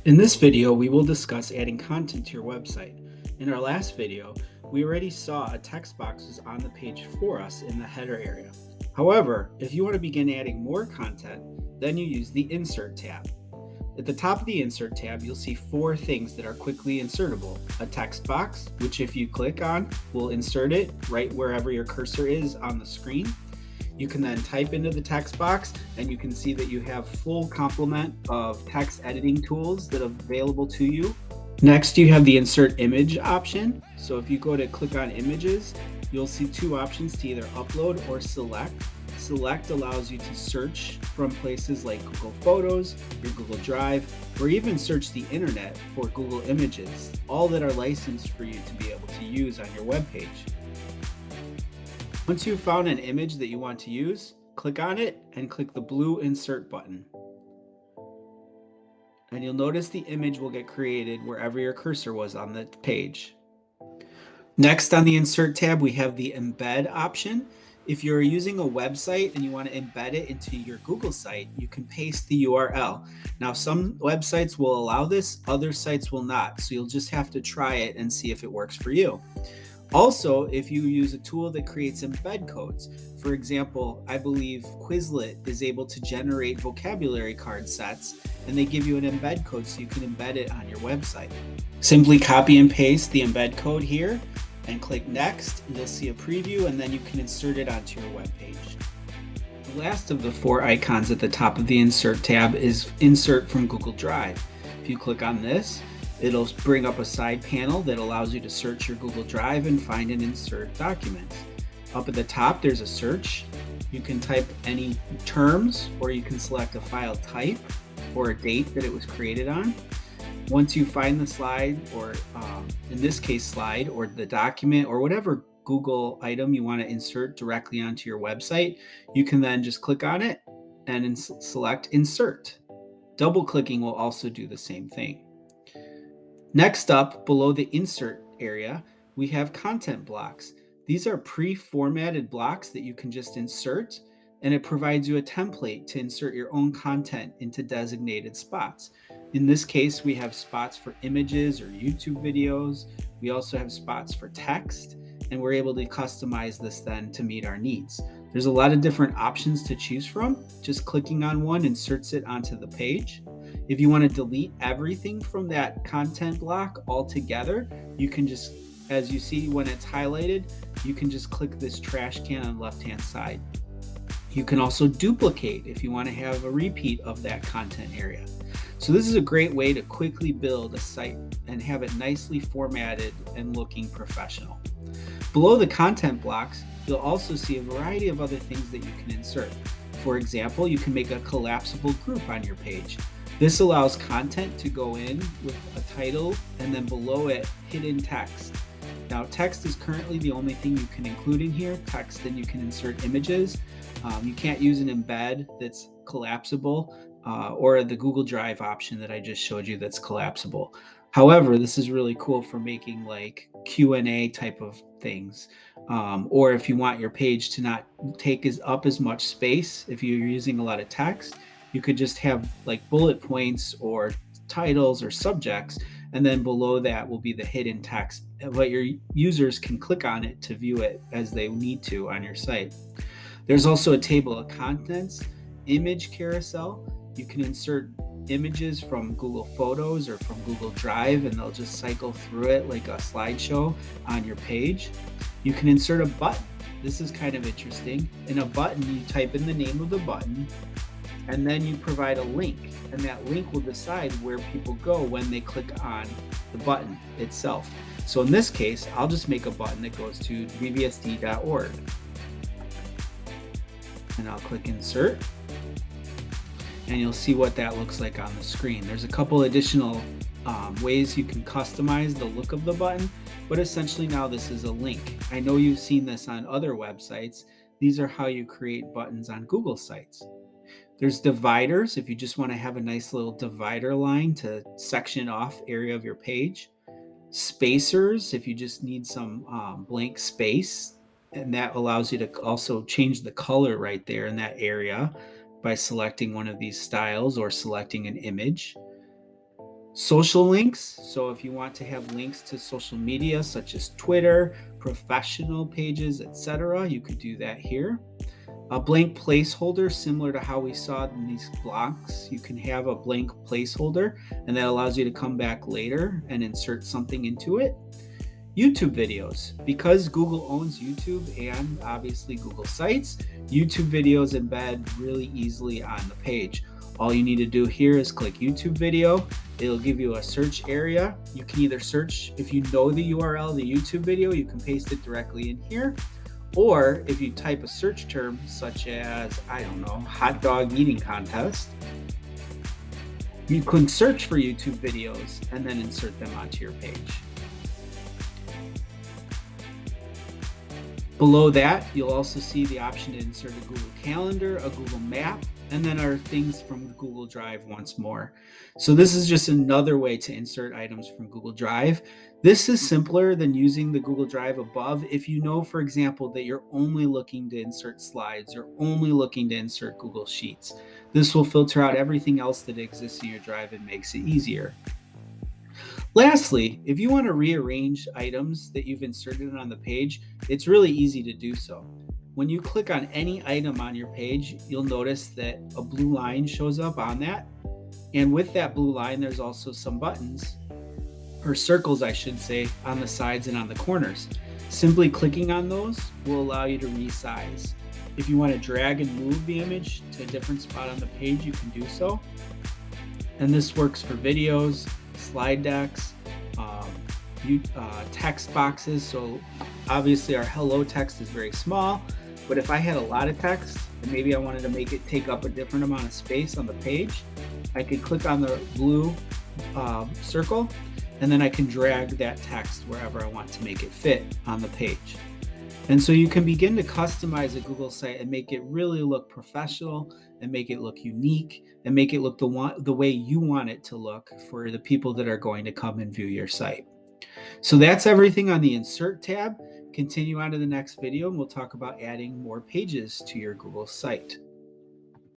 In this video, we will discuss adding content to your website. In our last video, we already saw a text box was on the page for us in the header area. However, if you want to begin adding more content, then you use the Insert tab. At the top of the Insert tab, you'll see four things that are quickly insertable. A text box, which if you click on, will insert it right wherever your cursor is on the screen. You can then type into the text box and you can see that you have full complement of text editing tools that are available to you. Next, you have the insert image option. So if you go to click on images, you'll see two options to either upload or select. Select allows you to search from places like Google Photos, your Google Drive, or even search the internet for Google Images, all that are licensed for you to be able to use on your web page. Once you've found an image that you want to use, click on it and click the blue Insert button. And you'll notice the image will get created wherever your cursor was on the page. Next on the Insert tab, we have the Embed option. If you're using a website and you want to embed it into your Google site, you can paste the URL. Now, some websites will allow this, other sites will not. So you'll just have to try it and see if it works for you. Also, if you use a tool that creates embed codes, for example, I believe Quizlet is able to generate vocabulary card sets, and they give you an embed code so you can embed it on your website. Simply copy and paste the embed code here and click Next. You'll see a preview, and then you can insert it onto your web page. The last of the four icons at the top of the Insert tab is Insert from Google Drive. If you click on this, it'll bring up a side panel that allows you to search your Google Drive and find and insert documents. Up at the top, there's a search. You can type any terms, or you can select a file type or a date that it was created on. Once you find the slide, or in this case slide, or the document, or whatever Google item you want to insert directly onto your website, you can then just click on it and select Insert. Double clicking will also do the same thing. Next up, below the Insert area, we have content blocks. These are pre-formatted blocks that you can just insert, and it provides you a template to insert your own content into designated spots. In this case, we have spots for images or YouTube videos. We also have spots for text, and we're able to customize this then to meet our needs. There's a lot of different options to choose from. Just clicking on one inserts it onto the page. If you want to delete everything from that content block altogether, you can just, as you see when it's highlighted, you can just click this trash can on the left-hand side. You can also duplicate if you want to have a repeat of that content area. So this is a great way to quickly build a site and have it nicely formatted and looking professional. Below the content blocks, you'll also see a variety of other things that you can insert. For example, you can make a collapsible group on your page. This allows content to go in with a title and then below it, hidden text. Now, text is currently the only thing you can include in here, text, and you can insert images. You can't use an embed that's collapsible or the Google Drive option that I just showed you that's collapsible. However, this is really cool for making like Q&A type of things. Or if you want your page to not take up as much space, if you're using a lot of text, you could just have like bullet points or titles or subjects, and then below that will be the hidden text, but your users can click on it to view it as they need to on your site. There's also a table of contents, image carousel. You can insert images from Google Photos or from Google Drive, and they'll just cycle through it like a slideshow on your page. You can insert a button. This is kind of interesting. In a button, you type in the name of the button, and then you provide a link, and that link will decide where people go when they click on the button itself. So in this case, I'll just make a button that goes to bbsd.org. And I'll click Insert, and you'll see what that looks like on the screen. There's a couple additional ways you can customize the look of the button, but essentially now this is a link. I know you've seen this on other websites. These are how you create buttons on Google sites. There's dividers if you just want to have a nice little divider line to section off area of your page. Spacers if you just need some blank space, and that allows you to also change the color right there in that area by selecting one of these styles or selecting an image. Social links. So if you want to have links to social media such as Twitter, professional pages, etc., you could do that here. A blank placeholder, similar to how we saw in these blocks, you can have a blank placeholder, and that allows you to come back later and insert something into it. YouTube videos. Because Google owns YouTube and obviously Google Sites, YouTube videos embed really easily on the page. All you need to do here is click YouTube video. It'll give you a search area. You can either search, if you know the URL of the YouTube video, you can paste it directly in here. Or if you type a search term such as, I don't know, hot dog eating contest, you can search for YouTube videos and then insert them onto your page. Below that, you'll also see the option to insert a Google Calendar, a Google Map, and then our things from Google Drive once more. So this is just another way to insert items from Google Drive. This is simpler than using the Google Drive above if you know, for example, that you're only looking to insert slides or only looking to insert Google Sheets. This will filter out everything else that exists in your drive and makes it easier. Lastly, if you want to rearrange items that you've inserted on the page, it's really easy to do so. When you click on any item on your page, you'll notice that a blue line shows up on that. And with that blue line, there's also some buttons, or circles, I should say, on the sides and on the corners. Simply clicking on those will allow you to resize. If you want to drag and move the image to a different spot on the page, you can do so. And this works for videos, slide decks, text boxes. So obviously our hello text is very small, but if I had a lot of text and maybe I wanted to make it take up a different amount of space on the page, I could click on the blue circle, and then I can drag that text wherever I want to make it fit on the page. And so you can begin to customize a Google site and make it really look professional and make it look unique and make it look the way you want it to look for the people that are going to come and view your site. So that's everything on the Insert tab. Continue on to the next video and we'll talk about adding more pages to your Google site.